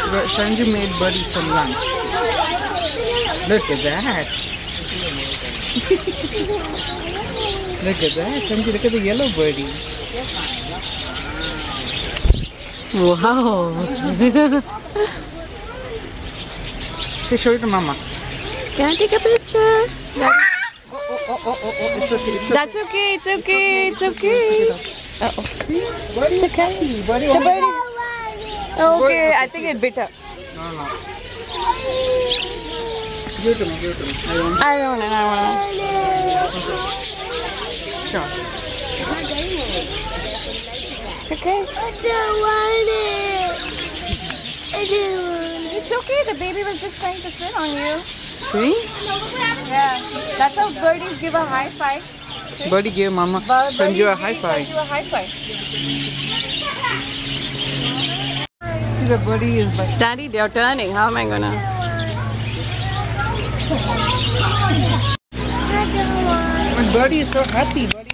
Sanju made Buddy some lunch. Look at that. Look at that. Sanju, look at the yellow birdie. Wow. Say, show it to Mama. Can I take a picture? It's okay. That's okay. It's okay. It's okay. Uh-oh. Buddy, It's okay. Buddy, The birdie. Okay, I think it bit her. No. Give it to me. I don't know. Sure. It's okay. I don't want it. It's okay. The baby was just trying to sit on you. See? Yeah. That's how birdies give a high five. Buddy gave Mama Sanju a high five. Send you a high five. See, the buddy is like. Daddy, they're turning. How am I gonna? But Buddy is so happy. Buddy